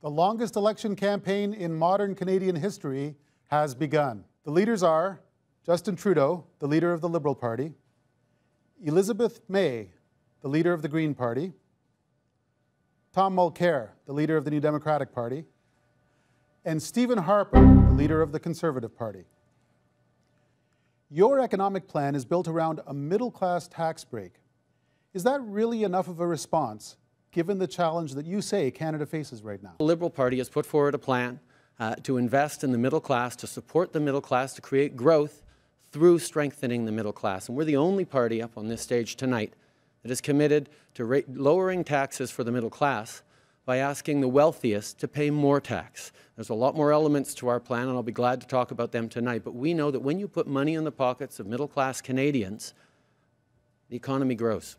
The longest election campaign in modern Canadian history has begun. The leaders are Justin Trudeau, the leader of the Liberal Party, Elizabeth May, the leader of the Green Party, Tom Mulcair, the leader of the New Democratic Party, and Stephen Harper, the leader of the Conservative Party. Your economic plan is built around a middle-class tax break. Is that really enough of a response, given the challenge that you say Canada faces right now? The Liberal Party has put forward a plan to invest in the middle class, to support the middle class, to create growth through strengthening the middle class. And we're the only party up on this stage tonight that is committed to lowering taxes for the middle class by asking the wealthiest to pay more tax. There's a lot more elements to our plan, and I'll be glad to talk about them tonight. But we know that when you put money in the pockets of middle-class Canadians, the economy grows.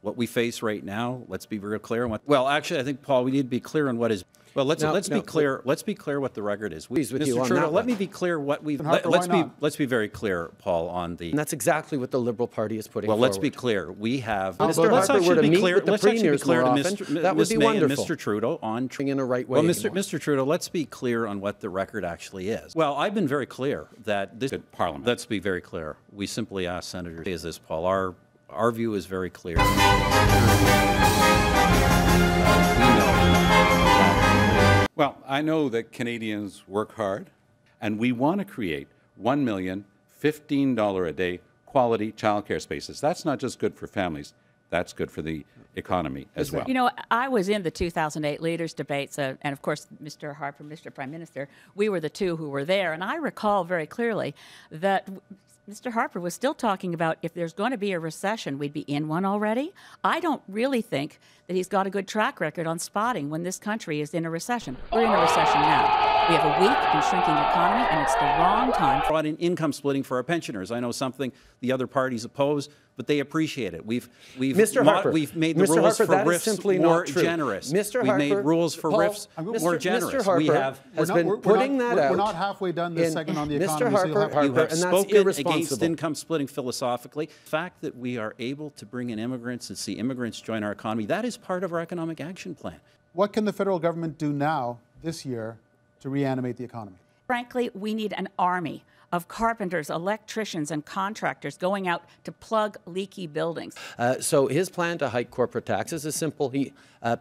What we face right now, let's be very clear on what. Well, actually, I think, Paul, we need to be clear on what is. Well, let's be clear. Let's be clear what the record is. Mr. Trudeau, let me be clear what we've. Let's be very clear, Paul, on the. And that's exactly what the Liberal Party is putting forward. Well, let's be clear. We have. Mr. Harper were to meet with the premiers more often, that would be wonderful. Mr. Trudeau on in a right way. Well, Mr. Trudeau, let's be clear on what the record actually is. Well, I've been very clear that this Parliament. Let's be very clear. We simply ask senators, is this, Paul? Our view is very clear. Well, I know that Canadians work hard, and we want to create $1 million, $15 a day quality childcare spaces. That's not just good for families, that's good for the economy as well. You know, I was in the 2008 leaders debates, and of course, Mr. Harper, Mr. Prime Minister, we were the two who were there, and I recall very clearly that Mr. Harper was still talking about if there's going to be a recession, we'd be in one already. I don't really think that he's got a good track record on spotting when this country is in a recession. We're in a recession now. We have a weak and shrinking economy, and it's the wrong time. Brought in income splitting for our pensioners. I know something the other parties oppose, but they appreciate it. We've made the rules for RIFs more generous. Mr. We've made rules for RIFs more generous. Mr. Harper has been putting that out. We're not halfway done this segment on the economy. Mr. Harper, you have and spoken against income splitting philosophically. The fact that we are able to bring in immigrants and see immigrants join our economy, that is part of our economic action plan. What can the federal government do now, this year, to reanimate the economy? Frankly, we need an army of carpenters, electricians, and contractors going out to plug leaky buildings. So his plan to hike corporate taxes is simple.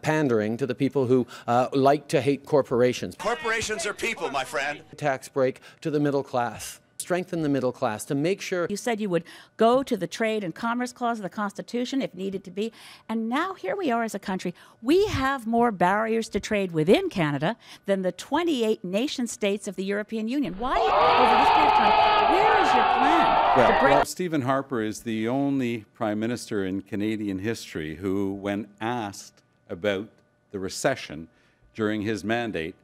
Pandering to the people who like to hate corporations. Corporations are people, my friend. Tax break to the middle class. Strengthen the middle class to make sure. You said you would go to the Trade and Commerce Clause of the Constitution if needed to be. And now here we are as a country. We have more barriers to trade within Canada than the 28 nation states of the European Union. Why, over this period of time, where is your plan to break? Well, Stephen Harper is the only Prime Minister in Canadian history who, when asked about the recession during his mandate,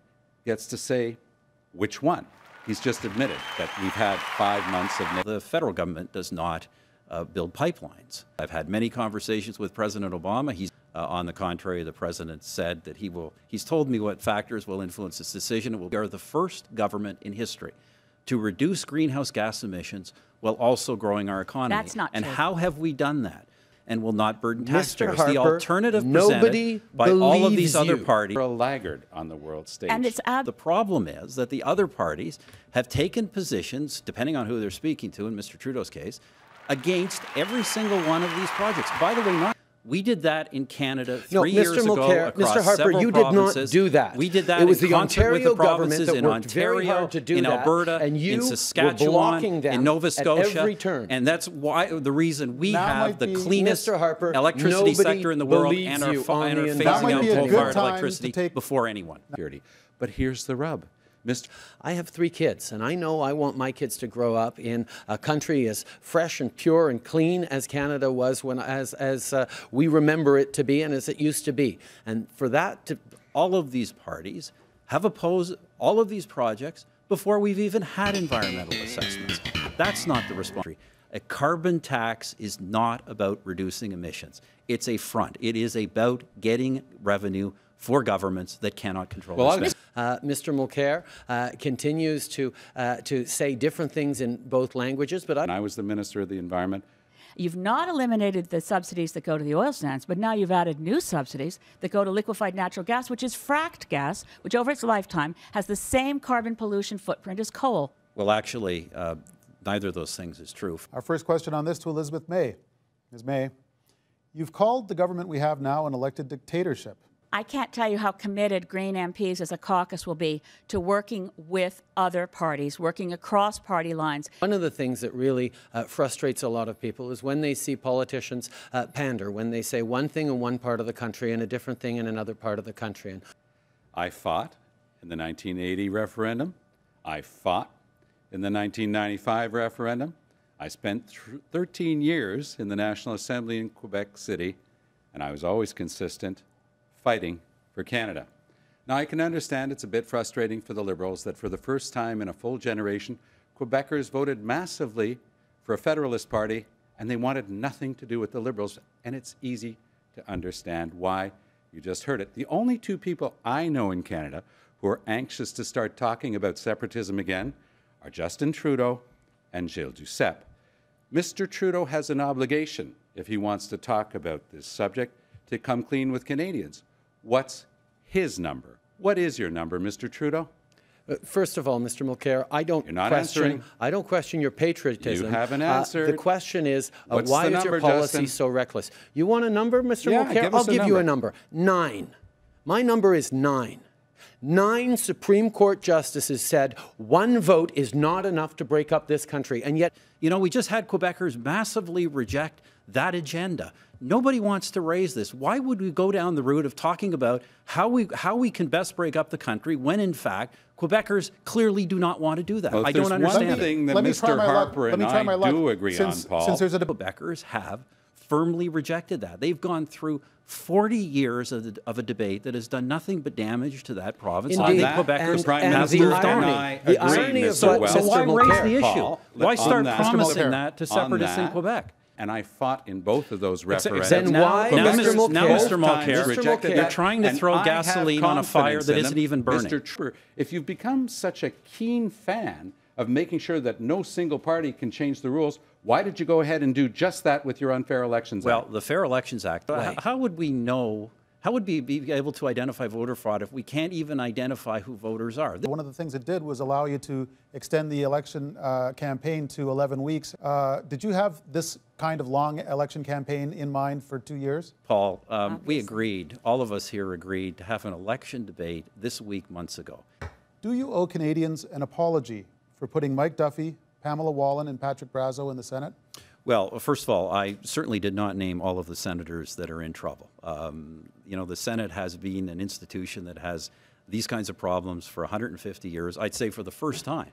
gets to say which one. He's just admitted that we've had 5 months of. The federal government does not build pipelines. I've had many conversations with President Obama. He's on the contrary, the president said that he's told me what factors will influence this decision. We are the first government in history to reduce greenhouse gas emissions while also growing our economy. That's not true. And how have we done that? And will not burden Mr. taxpayers. Harper, the alternative nobody presented by all of these other you. parties. We're a laggard on the world stage. And it's the problem is that the other parties have taken positions, depending on who they're speaking to, in Mr. Trudeau's case, against every single one of these projects. By the way, we did that in Canada 3 years ago across Mr. Harper, several you did provinces. not do that. We did that it was in the concert with the Ontario provinces government that in worked very Ontario, hard to do in that, Alberta, and you in were Saskatchewan, blocking them in Nova Scotia. at every turn. And that's why the reason we Now have the might be- cleanest Mr. Harper, electricity sector in the world believes and are you on the phasing investment. That might out be a good coal-fired time electricity to take- before anyone. But here's the rub. I have 3 kids, and I know I want my kids to grow up in a country as fresh and pure and clean as Canada was as we remember it to be and as it used to be. And for that, all of these parties have opposed all of these projects before we've even had environmental assessments. That's not the response. A carbon tax is not about reducing emissions. It's a front. It is about getting revenue for governments that cannot control this. Mr. Mulcair continues to say different things in both languages, but I was the Minister of the Environment. You've not eliminated the subsidies that go to the oil sands, but now you've added new subsidies that go to liquefied natural gas, which is fracked gas, which over its lifetime has the same carbon pollution footprint as coal. Well, actually, neither of those things is true. Our first question on this to Elizabeth May. Ms. May, you've called the government we have now an elected dictatorship. I can't tell you how committed Green MPs as a caucus will be to working with other parties, working across party lines. One of the things that really frustrates a lot of people is when they see politicians pander, when they say one thing in one part of the country and a different thing in another part of the country. I fought in the 1980 referendum. I fought in the 1995 referendum. I spent 13 years in the National Assembly in Quebec City, and I was always consistent, fighting for Canada. Now, I can understand it's a bit frustrating for the Liberals that for the first time in a full generation, Quebecers voted massively for a Federalist Party, and they wanted nothing to do with the Liberals, and it's easy to understand why. You just heard it. The only two people I know in Canada who are anxious to start talking about separatism again are Justin Trudeau and Gilles Duceppe. Mr. Trudeau has an obligation, if he wants to talk about this subject, to come clean with Canadians. What's his number? What is your number, Mr. Trudeau? First of all, Mr. Mulcair, I don't question your patriotism. You haven't answered. The question is, What's why the is your number, policy Justin? so reckless? You want a number, Mr. Yeah, Mulcair? give us I'll a give you a number. number. 9. My number is 9. 9 Supreme Court justices said one vote is not enough to break up this country, and yet... You know, we just had Quebecers massively reject that agenda. Nobody wants to raise this. Why would we go down the route of talking about how we can best break up the country when, in fact, Quebecers clearly do not want to do that? Well, I don't understand one thing that Let me try Mr. my luck. Harper Let and me try my I luck. do agree on, Paul. Since there's a Quebecers have firmly rejected that. They've gone through 40 years of a debate that has done nothing but damage to that province. Indeed. I think Quebecers And have the moved irony- on. the irony of So, what so why Mr. raise Mulcair, the issue? Paul, Why on start that- promising Mr. that to On separatists in that, Quebec? And I fought in both of those referendums. Then why, now, Mr. Mulcair, now, Mr. Both Mulcair, times rejected Mulcair, you're that. trying to And throw I have gasoline on a fire confidence that in isn't them. even burning. Mr. Trudeau, if you've become such a keen fan of making sure that no single party can change the rules, why did you go ahead and do just that with your Unfair Elections Act? Well, the Fair Elections Act, Right. how would we know, how would we be able to identify voter fraud if we can't even identify who voters are? One of the things it did was allow you to extend the election campaign to 11 weeks. Did you have this kind of long election campaign in mind for 2 years? Paul, we agreed, all of us here agreed to have an election debate this week months ago. Do you owe Canadians an apology for putting Mike Duffy, Pamela Wallin, and Patrick Brazo in the Senate? Well, first of all, I certainly did not name all of the senators that are in trouble. You know, the Senate has been an institution that has these kinds of problems for 150 years. I'd say for the first time,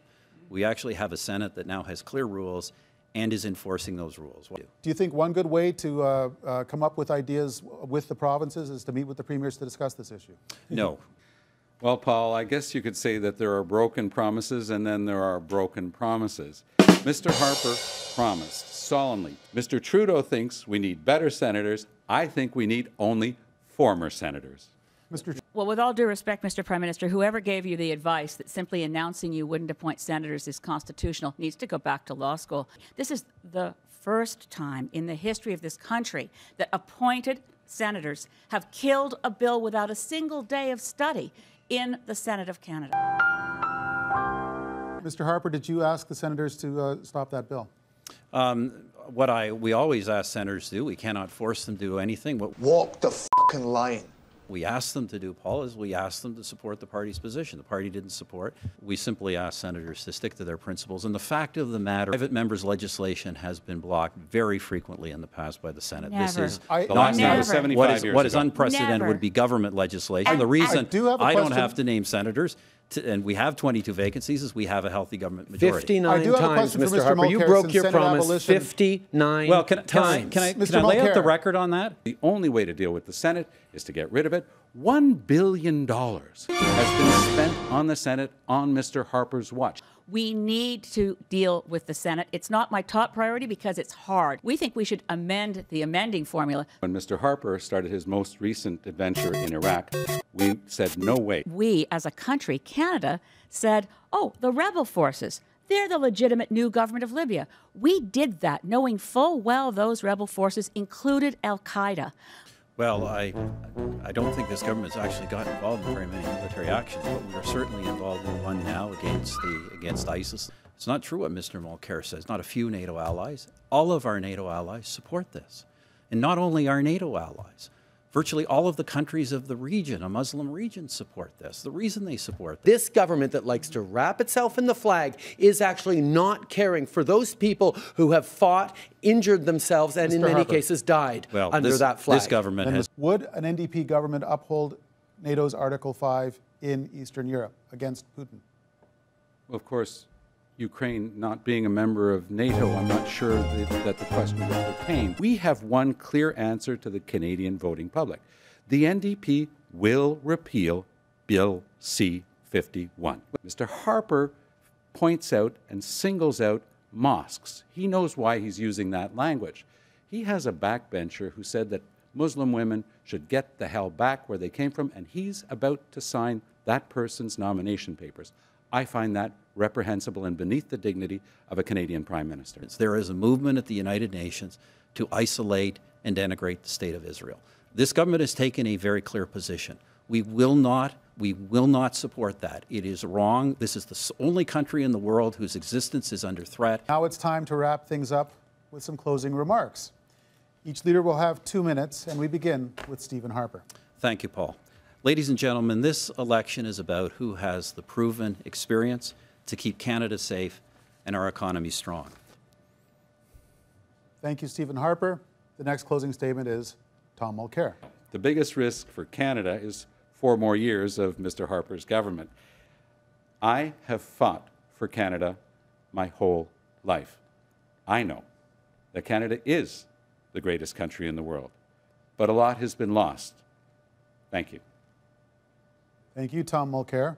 we actually have a Senate that now has clear rules and is enforcing those rules. Do you think one good way to come up with ideas with the provinces is to meet with the premiers to discuss this issue? No. Well, Paul, I guess you could say that there are broken promises and then there are broken promises. Mr. Harper promised solemnly. Mr. Trudeau thinks we need better senators. I think we need only former senators. Well, with all due respect, Mr. Prime Minister, whoever gave you the advice that simply announcing you wouldn't appoint senators is constitutional needs to go back to law school. This is the first time in the history of this country that appointed senators have killed a bill without a single day of study in the Senate of Canada. Mr. Harper, did you ask the senators to stop that bill? We always ask senators to do, we cannot force them to do anything. What Walk the fucking line. we asked them to do, Paul, is we asked them to support the party's position. The party didn't support. We simply asked senators to stick to their principles. And the fact of the matter, private members' legislation has been blocked very frequently in the past by the Senate. Never. This is The last time was 75 years what is ago. unprecedented Never. would be government legislation. And The reason I do have a I don't question. have to name senators, and we have 22 vacancies, is we have a healthy government majority. 59 I do have a times, question for Mr. Mr. Harper. You Mulcair, broke since your Senate promise abolition- 59 Well, can I times. Mr. lay out the Mulcair. record on that? The only way to deal with the Senate is to get rid of it. $1 billion has been spent on the Senate on Mr. Harper's watch. We need to deal with the Senate. It's not my top priority because it's hard. We think we should amend the amending formula. When Mr. Harper started his most recent adventure in Iraq, we said, no way. We, as a country, Canada, said, oh, the rebel forces, They're the legitimate new government of Libya. We did that, knowing full well those rebel forces included al-Qaeda. Well, I don't think this government's actually got involved in very many military actions, but we are certainly involved in one now against ISIS. It's not true what Mr. Mulcair says. Not a few NATO allies. All of our NATO allies support this. And not only our NATO allies. Virtually all of the countries of the region, a Muslim region, support this. The reason they support This government that likes to wrap itself in the flag is actually not caring for those people who have fought, injured themselves, and in many cases died under that flag. This government has... Would an NDP government uphold NATO's Article 5 in Eastern Europe against Putin? Well, of course, Ukraine not being a member of NATO, I'm not sure that the question would pertain. We have one clear answer to the Canadian voting public. The NDP will repeal Bill C-51. Mr. Harper points out and singles out mosques. He knows why he's using that language. He has a backbencher who said that Muslim women should get the hell back where they came from, and he's about to sign that person's nomination papers. I find that reprehensible and beneath the dignity of a Canadian Prime Minister. There is a movement at the United Nations to isolate and denigrate the State of Israel. This government has taken a very clear position. We will not support that. It is wrong. This is the only country in the world whose existence is under threat. Now it's time to wrap things up with some closing remarks. Each leader will have 2 minutes, and we begin with Stephen Harper. Thank you, Paul. Ladies and gentlemen, this election is about who has the proven experience to keep Canada safe and our economy strong. Thank you, Stephen Harper. The next closing statement is Tom Mulcair. The biggest risk for Canada is 4 more years of Mr. Harper's government. I have fought for Canada my whole life. I know that Canada is the greatest country in the world, but a lot has been lost. Thank you. Thank you, Tom Mulcair.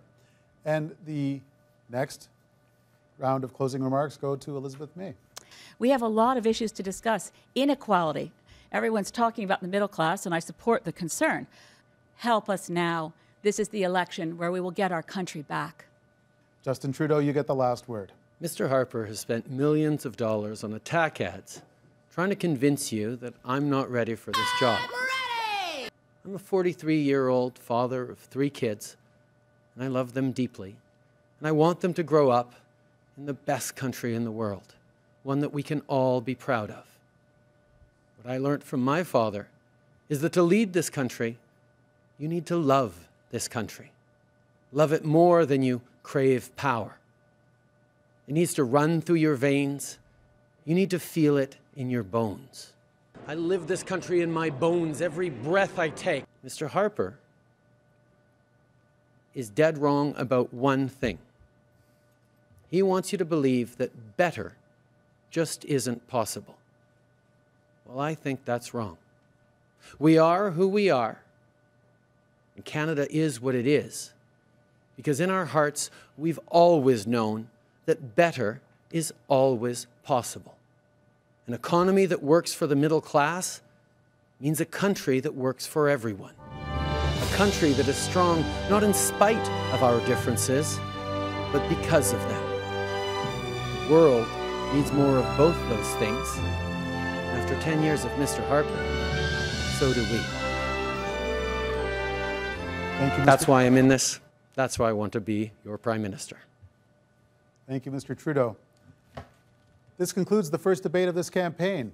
And the next round of closing remarks go to Elizabeth May. We have a lot of issues to discuss. Inequality. Everyone's talking about the middle class, and I support the concern. Help us now. This is the election where we will get our country back. Justin Trudeau, you get the last word. Mr. Harper has spent millions of dollars on attack ads trying to convince you that I'm not ready for this job. I'm a 43-year-old father of 3 kids, and I love them deeply. And I want them to grow up in the best country in the world, one that we can all be proud of. What I learned from my father is that to lead this country, you need to love this country. Love it more than you crave power. It needs to run through your veins. You need to feel it in your bones. I live this country in my bones every breath I take. Mr. Harper is dead wrong about one thing. He wants you to believe that better just isn't possible. Well, I think that's wrong. We are who we are, and Canada is what it is, because in our hearts, we've always known that better is always possible. An economy that works for the middle class means a country that works for everyone. A country that is strong not in spite of our differences, but because of them. The world needs more of both those things. After 10 years of Mr. Harper, so do we. Thank you, That's why I'm in this. That's why I want to be your Prime Minister. Thank you, Mr. Trudeau. This concludes the first debate of this campaign.